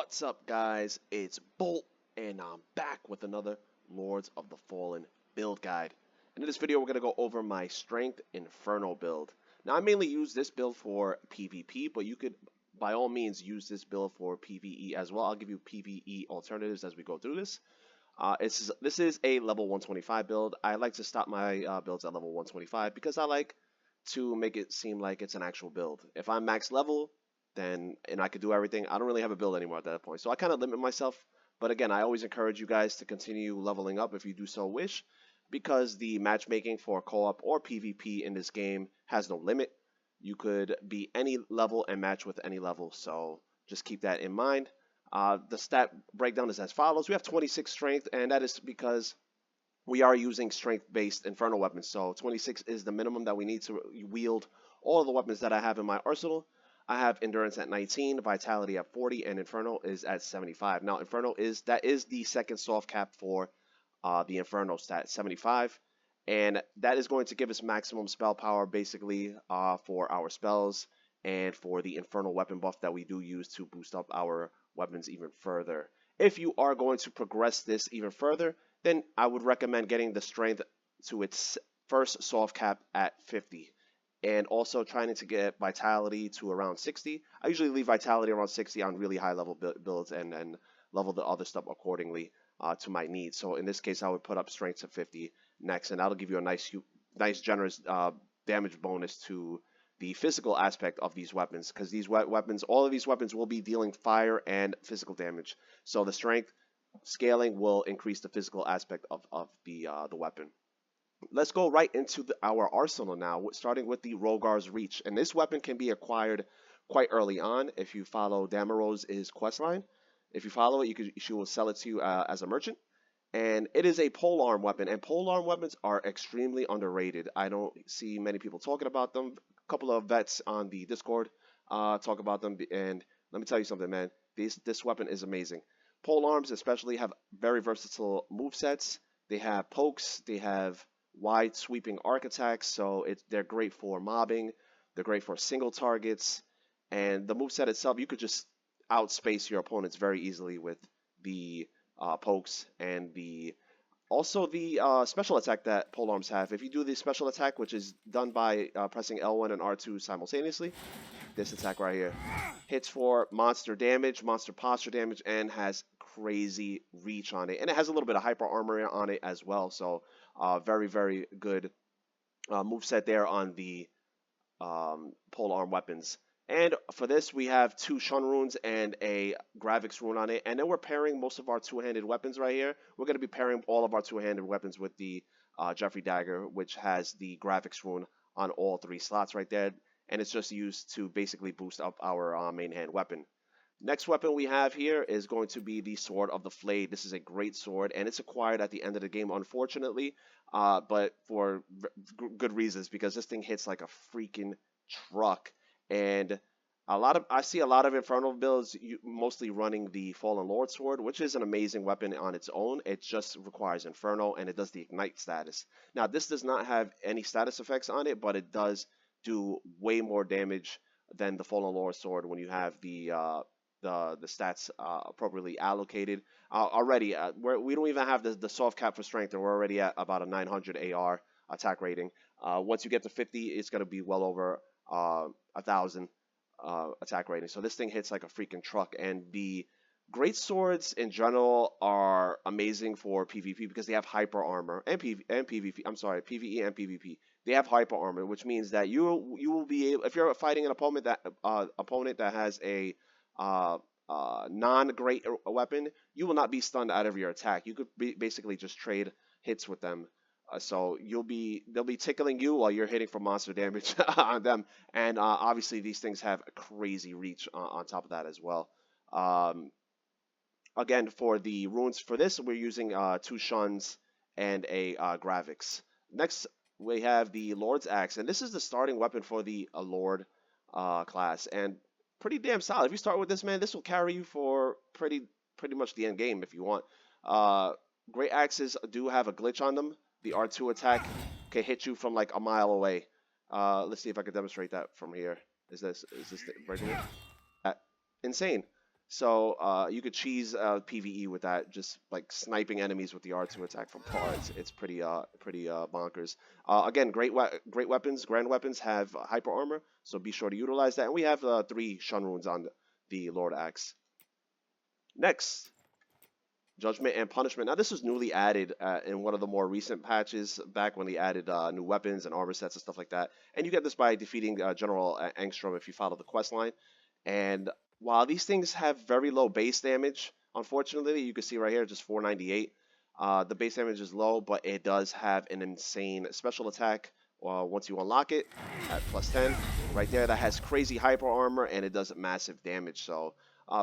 What's up, guys? It's Bolt, and I'm back with another Lords of the Fallen build guide. And in this video, we're going to go over my Strength Inferno build. Now, I mainly use this build for PvP, but you could, by all means, use this build for PvE as well. I'll give you PvE alternatives as we go through this. This is a level 125 build. I like to stop my builds at level 125 because I like to make it seem like it's an actual build. If I'm max level, and I could do everything, I don't really have a build anymore at that point. So I kind of limit myself. But again, I always encourage you guys to continue leveling up if you do so wish, because the matchmaking for co-op or PvP in this game has no limit. You could be any level and match with any level, so just keep that in mind. The stat breakdown is as follows. We have 26 strength, and that is because we are using strength-based Inferno weapons. So 26 is the minimum that we need to wield all of the weapons that I have in my arsenal. I have Endurance at 19, Vitality at 40, and Inferno is at 75. Now, Inferno is the second soft cap for the Inferno stat, 75. And that is going to give us maximum spell power, basically, for our spells and for the Infernal weapon buff that we do use to boost up our weapons even further. If you are going to progress this even further, then I would recommend getting the strength to its first soft cap at 50. And also trying to get vitality to around 60. I usually leave vitality around 60 on really high level builds and level the other stuff accordingly to my needs. So in this case, I would put up strength to 50 next, and that'll give you a nice generous damage bonus to the physical aspect of these weapons, because these weapons, all of these weapons will be dealing fire and physical damage. So the strength scaling will increase the physical aspect of the weapon. Let's go right into our arsenal now, starting with the Rogar's Reach. And this weapon can be acquired quite early on if you follow Damaro's questline. If you follow it, she will sell it to you as a merchant. And it is a polearm weapon, and polearm weapons are extremely underrated. I don't see many people talking about them. A couple of vets on the Discord talk about them, and let me tell you something, man. This weapon is amazing. Polearms especially have very versatile movesets. They have pokes, they have wide sweeping arc attacks, so they're great for mobbing, they're great for single targets, and the moveset itself, you could just outspace your opponents very easily with the pokes and also the special attack that polearms have. If you do the special attack, which is done by pressing L1 and R2 simultaneously, this attack right here hits for monster damage, monster posture damage, and has crazy reach on it, and it has a little bit of hyper armor on it as well. So very, very good moveset there on the polearm weapons. And for this, we have 2 Shun runes and a Gravix rune on it. And then we're pairing most of our two-handed weapons right here. We're going to be pairing all of our two-handed weapons with the Jeffrey Dagger, which has the Gravix rune on all 3 slots right there. And it's just used to basically boost up our main hand weapon. Next weapon we have here is going to be the Sword of the Flayed. This is a great sword, and it's acquired at the end of the game, unfortunately, but for good reasons, because this thing hits like a freaking truck. And I see a lot of Infernal builds mostly running the Fallen Lord Sword, which is an amazing weapon on its own. It just requires Inferno, and it does the Ignite status. Now, this does not have any status effects on it, but it does do way more damage than the Fallen Lord Sword when you have the stats appropriately allocated. Already, we don't even have the soft cap for strength, and we're already at about a 900 AR attack rating. Once you get to 50, it's going to be well over 1,000 attack rating. So this thing hits like a freaking truck. And the great swords in general are amazing for PvP because they have hyper armor and PvP. I'm sorry, PvE and PvP. They have hyper armor, which means that you will be able, if you're fighting an opponent that has a non-great weapon, you will not be stunned out of your attack. You could basically just trade hits with them. So they'll be tickling you while you're hitting for monster damage on them. And obviously these things have a crazy reach on top of that as well. Again, for the runes for this, we're using 2 Shuns and a Gravix. Next, we have the Lord's Axe, and this is the starting weapon for the Lord class, and pretty damn solid. If you start with this, man, this will carry you for pretty much the end game if you want. Great axes do have a glitch on them. The R2 attack can hit you from like a mile away. Let's see if I can demonstrate that from here. Is this breakable? Insane. So you could cheese PvE with that, just like sniping enemies with the R2 attack from far. It's pretty bonkers. Again, great weapons, grand weapons have hyper armor, so be sure to utilize that. And we have 3 Shun runes on the Lord Axe. Next, Judgment and Punishment. Now this was newly added in one of the more recent patches, back when they added new weapons and armor sets and stuff like that. And you get this by defeating General Angstrom if you follow the quest line. And while these things have very low base damage, unfortunately, you can see right here, just 498. The base damage is low, but it does have an insane special attack once you unlock it at +10. Right there, that has crazy hyper armor, and it does massive damage. So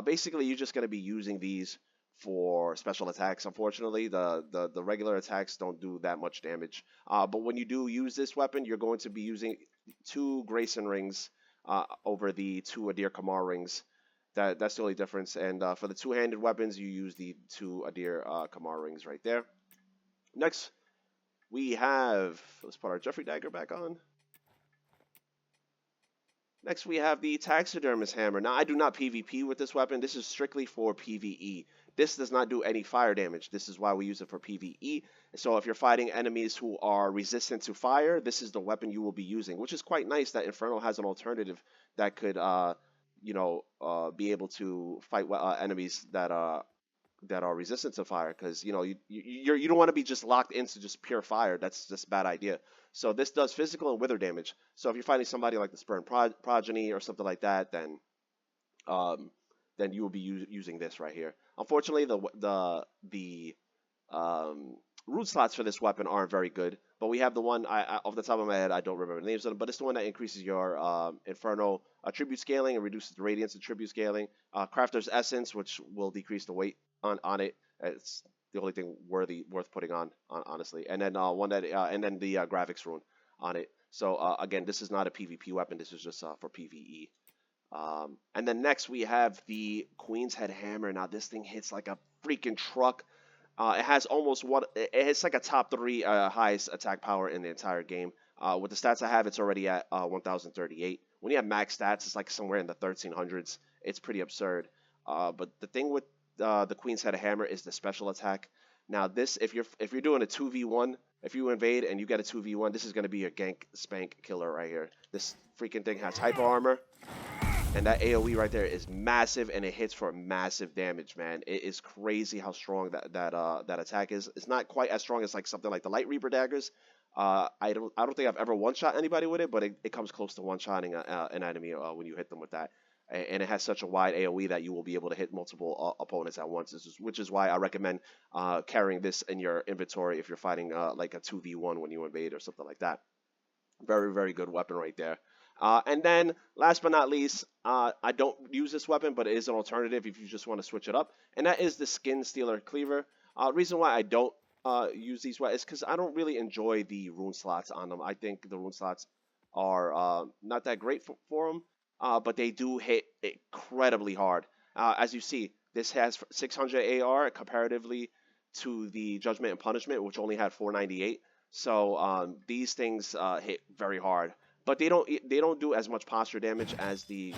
basically, you're just going to be using these for special attacks. Unfortunately, the regular attacks don't do that much damage. But when you do use this weapon, you're going to be using 2 Grayson rings over the 2 Adir Kamar rings. That's the only difference. And for the 2-handed weapons, you use the 2 Adir Kamar rings right there. Next, we have, let's put our Jeffrey Dagger back on. Next, we have the Taxidermist Hammer. Now, I do not PvP with this weapon. This is strictly for PvE. This does not do any fire damage. This is why we use it for PvE. So if you're fighting enemies who are resistant to fire, this is the weapon you will be using, which is quite nice that Inferno has an alternative that could, be able to fight enemies that are resistant to fire, because you don't want to be just locked into just pure fire. That's just a bad idea. So this does physical and wither damage. So if you're fighting somebody like the Spurn Progeny or something like that, then you will be using this right here. Unfortunately, the root slots for this weapon aren't very good, but we have the one, off the top of my head, I don't remember the names of them, but it's the one that increases your Inferno attribute scaling and reduces the Radiance attribute scaling. Crafter's Essence, which will decrease the weight on it. It's the only thing worth putting on honestly. And then the graphics rune on it. So again, this is not a PvP weapon. This is just for PvE. And then next we have the Queen's Head Hammer. Now this thing hits like a freaking truck. It has it's like a top 3 highest attack power in the entire game. With the stats I have, it's already at 1038. When you have max stats, it's like somewhere in the 1300s. It's pretty absurd. But the thing with the Queen's Head Hammer is the special attack. Now this, if you're doing a 2v1, if you invade and you get a 2v1, this is going to be a gank spank killer right here. This freaking thing has hyper armor. And that AoE right there is massive, and it hits for massive damage, man. It is crazy how strong that attack is. It's not quite as strong as like something like the Light Reaper daggers. I don't think I've ever one-shot anybody with it, but it comes close to one-shotting an enemy when you hit them with that. And it has such a wide AoE that you will be able to hit multiple opponents at once, which is why I recommend carrying this in your inventory if you're fighting like a 2v1 when you invade or something like that. Very, very good weapon right there. And then, last but not least, I don't use this weapon, but it is an alternative if you just want to switch it up, and that is the Skin Stealer Cleaver. Reason why I don't use these is because I don't really enjoy the rune slots on them. I think the rune slots are not that great for them, but they do hit incredibly hard. As you see, this has 600 AR comparatively to the Judgment and Punishment, which only had 498. So these things hit very hard. But they don't do as much posture damage as the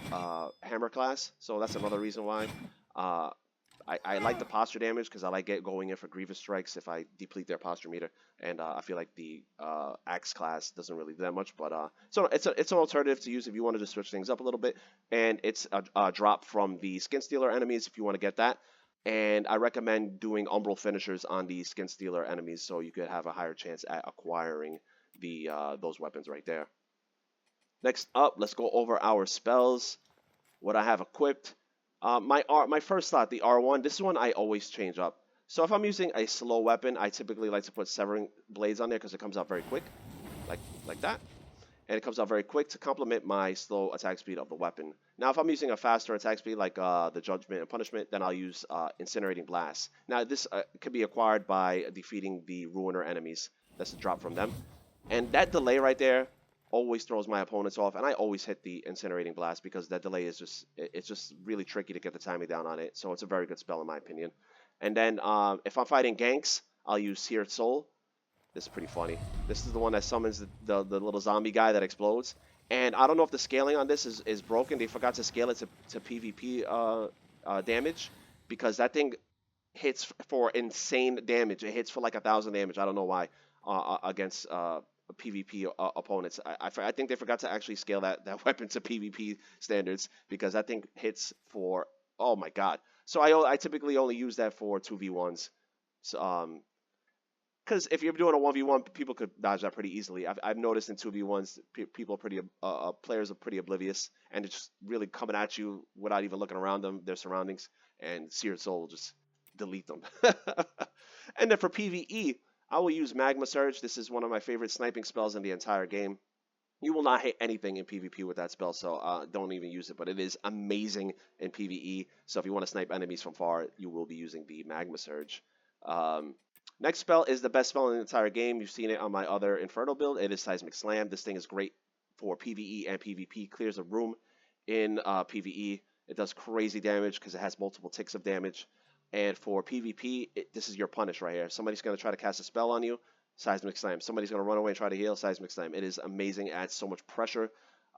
hammer class, so that's another reason why. I like the posture damage because I like going in for grievous strikes if I deplete their posture meter, and I feel like the axe class doesn't really do that much. But so it's an alternative to use if you wanted to switch things up a little bit, and it's a drop from the Skin Stealer enemies if you want to get that. And I recommend doing Umbral finishers on the Skin Stealer enemies so you could have a higher chance at acquiring those weapons right there. Next up, let's go over our spells, what I have equipped. My first slot, the R1, this one I always change up. So if I'm using a slow weapon, I typically like to put Severing Blades on there because it comes out very quick, like that. And it comes out very quick to complement my slow attack speed of the weapon. Now if I'm using a faster attack speed like the Judgment and Punishment, then I'll use Incinerating Blast. Now this could be acquired by defeating the Ruiner enemies. That's a drop from them. And that delay right there always throws my opponents off, and I always hit the Incinerating Blast because that delay is just really tricky to get the timing down on it. So it's a very good spell in my opinion. And then if I'm fighting ganks, I'll use Seared Soul. This is pretty funny. This is the one that summons the little zombie guy that explodes. And I don't know if the scaling on this is broken. They forgot to scale it to PvP damage, because that thing hits for insane damage. It hits for like 1,000 damage. I don't know why against PvP opponents. I think they forgot to actually scale that weapon to PvP standards, because that thing hits for, oh my god. So I typically only use that for 2v1s. So, because if you're doing a 1v1, people could dodge that pretty easily. I've noticed in 2v1s, people are pretty, players are pretty oblivious, and it's just really coming at you without even looking around them, their surroundings, and Seared Soul will just delete them. And then for PvE, I will use Magma Surge. This is one of my favorite sniping spells in the entire game. You will not hit anything in PvP with that spell, so don't even use it. But it is amazing in PvE. So if you want to snipe enemies from far, you will be using the Magma Surge. Next spell is the best spell in the entire game. You've seen it on my other Inferno build. It is Seismic Slam. This thing is great for PvE and PvP. Clears a room in PvE. It does crazy damage because it has multiple ticks of damage. And for PvP, this is your punish right here. Somebody's going to try to cast a spell on you, Seismic Slam. Somebody's going to run away and try to heal, Seismic Slam. It is amazing. It adds so much pressure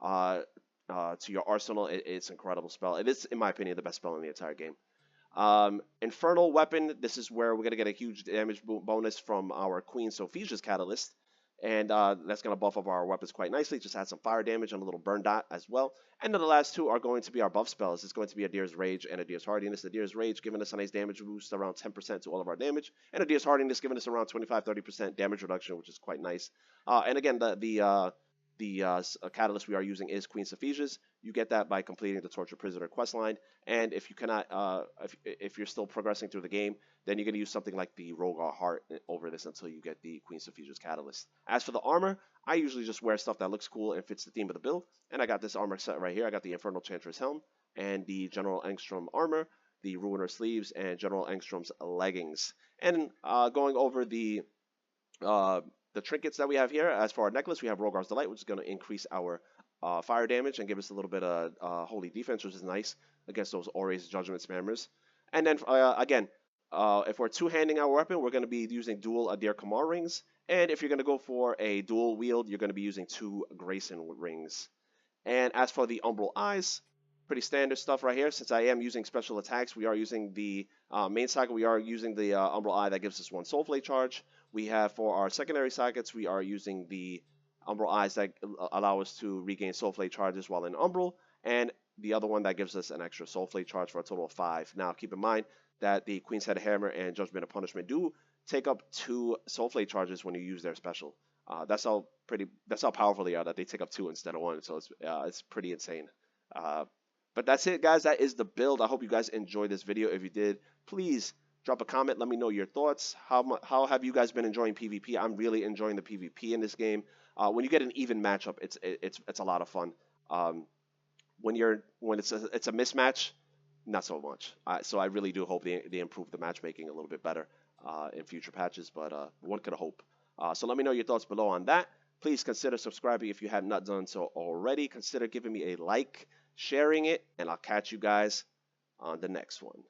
to your arsenal. It's an incredible spell. It is, in my opinion, the best spell in the entire game. Infernal Weapon. This is where we're going to get a huge damage bonus from our Queen Sophia's Catalyst. And that's going to buff up our weapons quite nicely. Just add some fire damage and a little burn dot as well. And then the last two are going to be our buff spells. It's going to be a Deer's Rage and a Deer's Hardiness. The Deer's Rage giving us a nice damage boost, around 10% to all of our damage. And a Deer's Hardiness giving us around 25-30% damage reduction, which is quite nice. And again, the catalyst we are using is Queen Sophia's. You get that by completing the Torture Prisoner quest line. And if you cannot, if you're still progressing through the game, then you're going to use something like the Rogar Heart over this until you get the Queen Sophia's Catalyst. As for the armor, I usually just wear stuff that looks cool and fits the theme of the build. And I got this armor set right here. I got the Infernal Chantress Helm and the General Engstrom Armor, the Ruiner Sleeves, and General Engstrom's Leggings. And going over the trinkets that we have here, as for our necklace, we have Rogar's Delight, which is going to increase our fire damage and give us a little bit of holy defense, which is nice against those Ori's Judgment Spammers. And then again, if we're two-handing our weapon, we're going to be using dual Adir Kamar rings. And if you're going to go for a dual wield, you're going to be using 2 Grayson rings. And as for the Umbral Eyes, pretty standard stuff right here. Since I am using special attacks, we are using the main socket. We are using the Umbral Eye that gives us 1 Soulflake charge. We have, for our secondary sockets, we are using the Umbral Eyes that allow us to regain Soulflake charges while in Umbral, and the other one that gives us an extra Soulflake charge for a total of 5. Now, keep in mind that the Queen's Head Hammer and Judgment of Punishment do take up 2 Soulflake charges when you use their special. That's how powerful they are, that they take up 2 instead of 1. So it's pretty insane. But that's it, guys. That is the build. I hope you guys enjoyed this video. If you did, please drop a comment. Let me know your thoughts. How have you guys been enjoying PvP? I'm really enjoying the PvP in this game. When you get an even matchup, it's a lot of fun. When it's a mismatch, not so much. So I really do hope they improve the matchmaking a little bit better in future patches. But one could hope. So let me know your thoughts below on that. Please consider subscribing if you have not done so already. Consider giving me a like, sharing it, and I'll catch you guys on the next one.